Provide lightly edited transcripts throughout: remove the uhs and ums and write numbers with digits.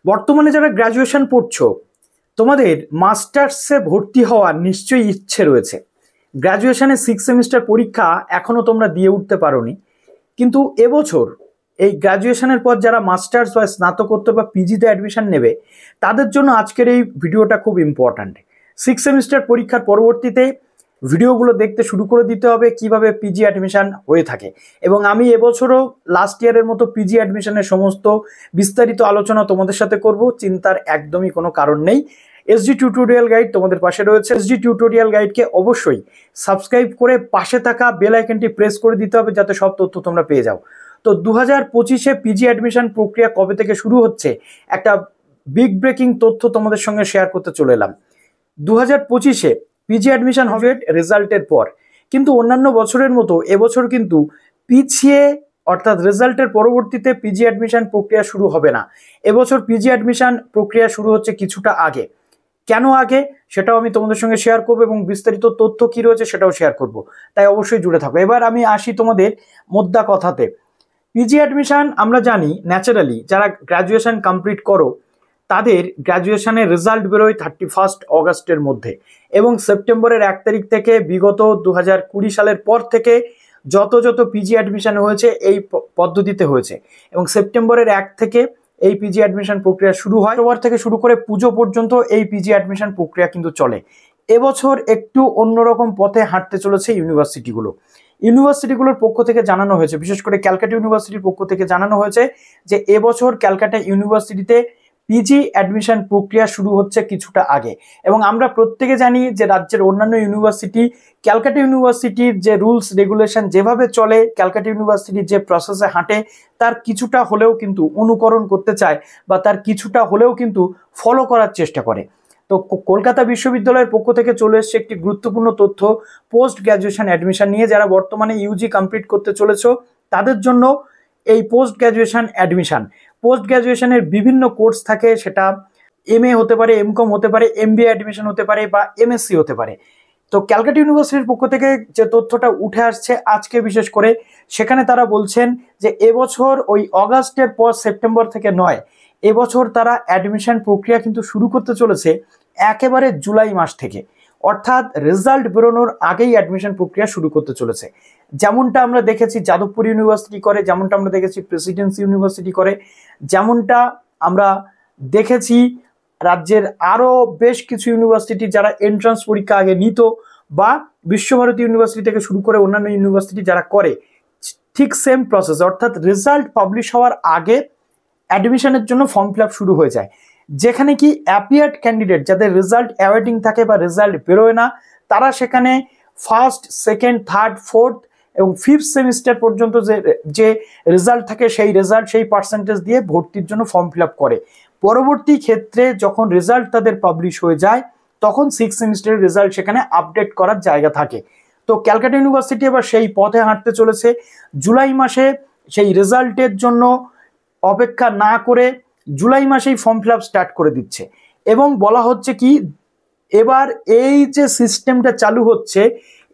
বর্তমানে যারা গ্র্যাজুয়েশন পড়ছো তোমাদের মাস্টার্সে ভর্তি হওয়ার নিশ্চয়ই ইচ্ছে রয়েছে। গ্র্যাজুয়েশনের 6 সেমিস্টার পরীক্ষা এখনো তোমরা দিয়ে উঠতে পারোনি, কিন্তু এবছর এই গ্র্যাজুয়েশনের পর যারা মাস্টার্স বা স্নাতকোত্তর বা পিজিতে অ্যাডমিশন নেবে তাদের জন্য আজকের এই ভিডিওটা খুব ইম্পর্ট্যান্ট। 6 সেমিস্টার পরীক্ষার পরবর্তীতে ভিডিওগুলো দেখতে শুরু করে দিতে হবে কিভাবে পিজি অ্যাডমিশন হয়ে থাকে, এবং আমি এবছরও লাস্ট ইয়ারের মতো পিজি অ্যাডমিশনের সমস্ত বিস্তারিত আলোচনা তোমাদের সাথে করব। চিন্তার একদমই কোনো কারণ নেই। এসডি টিউটোরিয়াল গাইড তোমাদের পাশে রয়েছে। এসডি টিউটোরিয়াল গাইডকে অবশ্যই সাবস্ক্রাইব করে পাশে থাকা বেল আইকনটি প্রেস করে দিতে হবে যাতে সব তথ্য তোমরা পেয়ে যাও। তো 2025-এ পিজি অ্যাডমিশন প্রক্রিয়া কবে থেকে শুরু হচ্ছে একটা বিগ ব্রেকিং তথ্য তোমাদের সঙ্গে শেয়ার করতে চলে এলাম। 2025-এ পিজি অ্যাডমিশন হবে রেজাল্টের পর, কিন্তু অন্যান্য বছরের মতো এবছর কিন্তু পিছিয়ে অর্থাৎ রেজাল্টের পরবর্তীতে পিজি অ্যাডমিশন প্রক্রিয়া শুরু হবে না। এবছর পিজি অ্যাডমিশন প্রক্রিয়া শুরু হচ্ছে কিছুটা আগে। কেন আগে সেটাও আমি তোমাদের সঙ্গে শেয়ার করবো এবং বিস্তারিত তথ্য কি রয়েছে সেটাও শেয়ার করব, তাই অবশ্যই জুড়ে থাকো। এবার আমি আসি তোমাদের মোদ্দা কথাতে। পিজি অ্যাডমিশন আমরা জানি ন্যাচারালি যারা গ্র্যাজুয়েশন কমপ্লিট করো তাদের গ্র্যাজুয়েশনের রেজাল্ট বেরোয় 31 অগাস্টের মধ্যে, এবং সেপ্টেম্বরের 1 তারিখ থেকে বিগত 2020 সালের পর থেকে যত পিজি অ্যাডমিশন হয়েছে এই পদ্ধতিতে হয়েছে, এবং সেপ্টেম্বরের 1 থেকে এই পিজি অ্যাডমিশন প্রক্রিয়া শুরু হয়। অক্টোবর থেকে শুরু করে পুজো পর্যন্ত এই পিজি অ্যাডমিশন প্রক্রিয়া কিন্তু চলে। এবছর একটু অন্যরকম পথে হাঁটতে চলেছে ইউনিভার্সিটিগুলোর পক্ষ থেকে জানানো হয়েছে, বিশেষ করে ক্যালকাটা ইউনিভার্সিটির পক্ষ থেকে জানানো হয়েছে যে এবছর ক্যালকাটা ইউনিভার্সিটিতে পিজি অ্যাডমিশন প্রক্রিয়া শুরু হচ্ছে কিছুটা আগে। এবং আমরা প্রত্যেকে জানি যে রাজ্যের অন্যান্য ইউনিভার্সিটি ক্যালকাটা ইউনিভার্সিটির যে রুলস রেগুলেশন যেভাবে চলে, ক্যালকাটা ইউনিভার্সিটির যে প্রসেসে হাঁটে তার কিছুটা হলেও কিন্তু অনুকরণ করতে চায় বা তার কিছুটা হলেও কিন্তু ফলো করার চেষ্টা করে। তো কলকাতা বিশ্ববিদ্যালয়ের পক্ষ থেকে চলে এসছে একটি গুরুত্বপূর্ণ তথ্য পোস্ট গ্র্যাজুয়েশন অ্যাডমিশন নিয়ে। যারা বর্তমানে ইউজি কমপ্লিট করতে চলেছ তাদের জন্য এই পোস্ট গ্র্যাজুয়েশনের বিভিন্ন কোর্স থাকে, সেটা এমএ হতে পারে, এমকম হতে পারে, এমবিএ অ্যাডমিশন হতে পারে বা এমএসসি হতে পারে। তো ক্যালকাটা ইউনিভার্সিটির পক্ষ থেকে যে তথ্যটা উঠে আসছে আজকে বিশেষ করে, সেখানে তারা বলছেন যে এবছর ওই অগাস্টের পর সেপ্টেম্বর থেকে নয়, এবছর তারা অ্যাডমিশন প্রক্রিয়া কিন্তু শুরু করতে চলেছে একেবারে জুলাই মাস থেকে, অর্থাৎ রেজাল্ট বেরোনোর আগেই অ্যাডমিশন প্রক্রিয়া শুরু করতে চলেছে। যেমনটা আমরা দেখেছি যাদবপুর ইউনিভার্সিটি করে, যেমনটা আমরা দেখেছি প্রেসিডেন্সি ইউনিভার্সিটি করে, যেমনটা আমরা দেখেছি রাজ্যের আরও বেশ কিছু ইউনিভার্সিটি যারা এন্ট্রান্স পরীক্ষা আগে নিত, বা বিশ্বভারতী ইউনিভার্সিটি থেকে শুরু করে অন্যান্য ইউনিভার্সিটি যারা করে, ঠিক সেম প্রসেস, অর্থাৎ রেজাল্ট পাবলিশ হওয়ার আগে অ্যাডমিশনের জন্য ফর্ম ফিল আপ শুরু হয়ে যায়। যেখানে কি অ্যাপিয়ার্ড ক্যান্ডিডেট যাদের রেজাল্ট অ্যাওয়েটিং থাকে বা রেজাল্ট বেরোয় না, তারা সেখানে ফার্স্ট, সেকেন্ড, থার্ড, ফোর্থ এবং 5th সেমিস্টার পর্যন্ত যে রেজাল্ট থাকে সেই পার্সেন্টেজ দিয়ে ভর্তির জন্য ফর্ম ফিল আপ করে। পরবর্তী ক্ষেত্রে যখন রেজাল্ট তাদের পাবলিশ হয়ে যায় তখন 6 সেমিস্টারের রেজাল্ট সেখানে আপডেট করার জায়গা থাকে। তো ক্যালকাটা ইউনিভার্সিটি এবার সেই পথে হাঁটতে চলেছে। জুলাই মাসে সেই রেজাল্টের জন্য অপেক্ষা না করে জুলাই মাসেই ফর্ম ফিল আপ স্টার্ট করে দিচ্ছে, এবং বলা হচ্ছে কি এবার এই যে সিস্টেমটা চালু হচ্ছে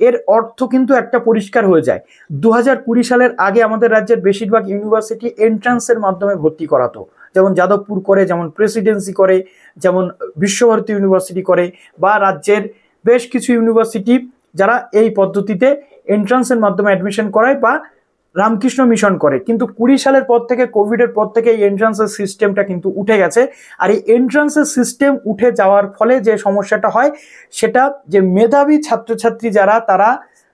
এর অর্থ কিন্তু একটা পরিষ্কার হয়ে যায়। 2020 সালের আগে আমাদের রাজ্যের বেশিরভাগ ইউনিভার্সিটি এন্ট্রান্সের মাধ্যমে ভর্তি করাতো, যেমন যাদবপুর করে, যেমন প্রেসিডেন্সি করে, যেমন বিশ্বভারতী ইউনিভার্সিটি করে, বা রাজ্যের বেশ কিছু ইউনিভার্সিটি যারা এই পদ্ধতিতে এন্ট্রান্সের মাধ্যমে অ্যাডমিশন করায় বা রামকৃষ্ণ মিশন করে। কিন্তু 20 সালের পর থেকে, কোভিডের পর থেকে এই এন্ট্রান্সের সিস্টেমটা কিন্তু উঠে গেছে। আর এই এন্ট্রান্সের সিস্টেম উঠে যাওয়ার ফলে যে সমস্যাটা হয় সেটা যে মেধাবী ছাত্রছাত্রী যারা তারা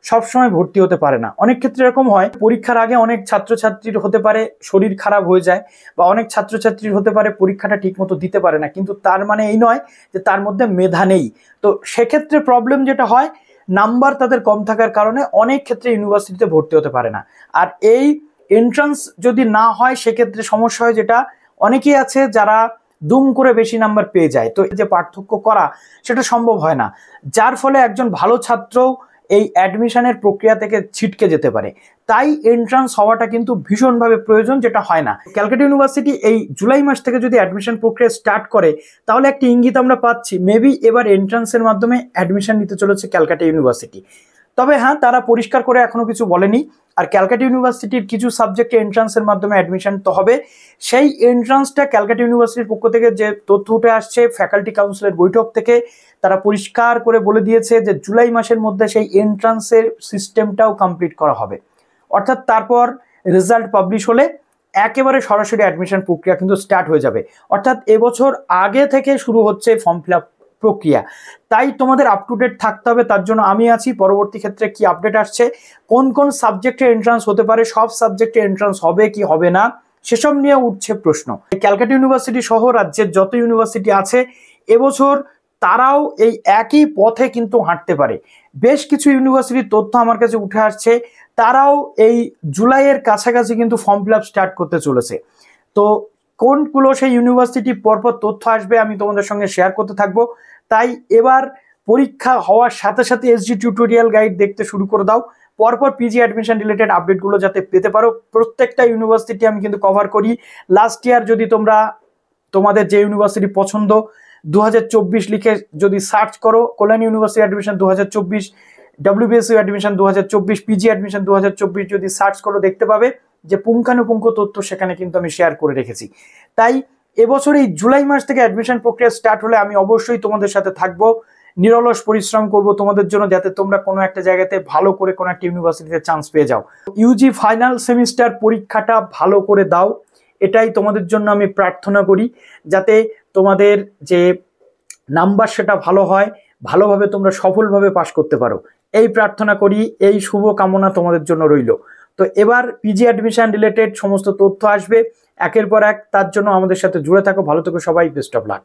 সবসময় ভর্তি হতে পারে না। অনেক ক্ষেত্রে এরকম হয় পরীক্ষার আগে অনেক ছাত্রছাত্রীর হতে পারে শরীর খারাপ হয়ে যায়, বা অনেক ছাত্রছাত্রীর হতে পারে পরীক্ষাটা ঠিকমতো দিতে পারে না, কিন্তু তার মানে এই নয় যে তার মধ্যে মেধা নেই। তো সেক্ষেত্রে প্রবলেম যেটা হয়, নাম্বার তাদের কম থাকার কারণে অনেক ক্ষেত্রে ইউনিভার্সিটিতে ভর্তি হতে পারে না। আর এই এন্ট্রান্স যদি না হয় সেক্ষেত্রে সমস্যা হয়, যেটা অনেকেই আছে যারা দুম করে বেশি নাম্বার পেয়ে যায়, তো এই যে পার্থক্য করা সেটা সম্ভব হয় না, যার ফলে একজন ভালো ছাত্র এই অ্যাডমিশনের প্রক্রিয়া থেকে ছিটকে যেতে পারে। তাই এন্ট্রান্স হওয়াটা কিন্তু ভীষণভাবে প্রয়োজন, যেটা হয় না। ক্যালকাটা ইউনিভার্সিটি এই জুলাই মাস থেকে যদি অ্যাডমিশন প্রক্রিয়া স্টার্ট করে তাহলে একটি ইঙ্গিত আমরা পাচ্ছি মেবি এবার এন্ট্রান্সের মাধ্যমে অ্যাডমিশন নিতে চলেছে ক্যালকাটা ইউনিভার্সিটি। তবে হ্যাঁ, তারা পরিষ্কার করে এখনো কিছু বলেনি। আর ক্যালকাটা ইউনিভার্সিটির কিছু সাবজেক্টে এন্ট্রান্সের মাধ্যমে অ্যাডমিশন তো হবে, সেই এন্ট্রান্সটা ক্যালকাটা ইউনিভার্সিটির পক্ষ থেকে যে তথ্য উঠে আসছে ফ্যাকাল্টি কাউন্সিলের বৈঠক থেকে, তারা পরিষ্কার করে বলে দিয়েছে যে জুলাই মাসের মধ্যে সেই এন্ট্রান্সের সিস্টেমটাও কমপ্লিট করা হবে। অর্থাৎ তারপর রেজাল্ট পাবলিশ হলে একেবারে সরাসরি অ্যাডমিশন প্রক্রিয়া কিন্তু স্টার্ট হয়ে যাবে। অর্থাৎ এবছর আগে থেকে শুরু হচ্ছে ফর্ম ফিল আপ প্রক্রিয়া। তাই তোমাদের আপ টু ডেট থাকতে হবে, তার জন্য আমি আছি। পরবর্তী ক্ষেত্রে কি আপডেট আসছে, কোন কোন সাবজেক্টে এন্ট্রান্স হতে পারে, সব সাবজেক্টে এন্ট্রান্স হবে কি হবে না, সেসব নিয়ে উঠছে প্রশ্ন। ক্যালকাটা ইউনিভার্সিটি সহ রাজ্যের যত ইউনিভার্সিটি আছে এবছর তারাও এই একই পথে কিন্তু হাঁটতে পারে। বেশ কিছু ইউনিভার্সিটির তথ্য আমার কাছে উঠে আসছে, তারাও এই জুলাইয়ের কাছাকাছি কিন্তু ফর্ম ফিল আপ স্টার্ট করতে চলেছে। তো কোনগুলো সেই ইউনিভার্সিটি পরপর তথ্য আসবে আমি তোমাদের সঙ্গে শেয়ার করতে থাকবো। তাই এবার পরীক্ষা হওয়ার সাথে সাথে এসজি টিউটোরিয়াল গাইড দেখতে শুরু করে দাও, পরপর পিজি অ্যাডমিশন রিলেটেড আপডেটগুলো যাতে পেতে পারো। প্রত্যেকটা ইউনিভার্সিটি আমি কিন্তু কভার করি। লাস্ট ইয়ার যদি তোমরা তোমাদের যে ইউনিভার্সিটি পছন্দ 2024 লিখে যদি সার্চ করো, Kalyan university admission 2024, WBSU admission 2024, PG admission 2024 যদি সার্চ করো দেখতে পাবে যে পুঙ্খানুপুঙ্খ তথ্য সেখানে কিন্তু আমি শেয়ার করে রেখেছি। তাই এবছর এই জুলাই মাস থেকে অ্যাডমিশন প্রক্রিয়া স্টার্ট হলে আমি অবশ্যই তোমাদের সাথে থাকবো, নিরলস পরিশ্রম করব তোমাদের জন্য, যাতে তোমরা কোনো একটা জায়গাতে ভালো করে কোনো একটা ইউনিভার্সিটিতে চান্স পেয়ে যাও। ইউজি ফাইনাল সেমিস্টার পরীক্ষাটা ভালো করে দাও, এটাই তোমাদের জন্য আমি প্রার্থনা করি, যাতে তোমাদের যে নাম্বার সেটা ভালো হয়, ভালোভাবে তোমরা সফলভাবে পাশ করতে পারো, এই প্রার্থনা করি, এই শুভ কামনা তোমাদের জন্য রইল। তো এবার পিজি অ্যাডমিশন রিলেটেড সমস্ত তথ্য আসবে একের পর এক, তার জন্য আমাদের সাথে জুড়ে থাকো। ভালো থেকো সবাই, বেস্ট অফ লাক।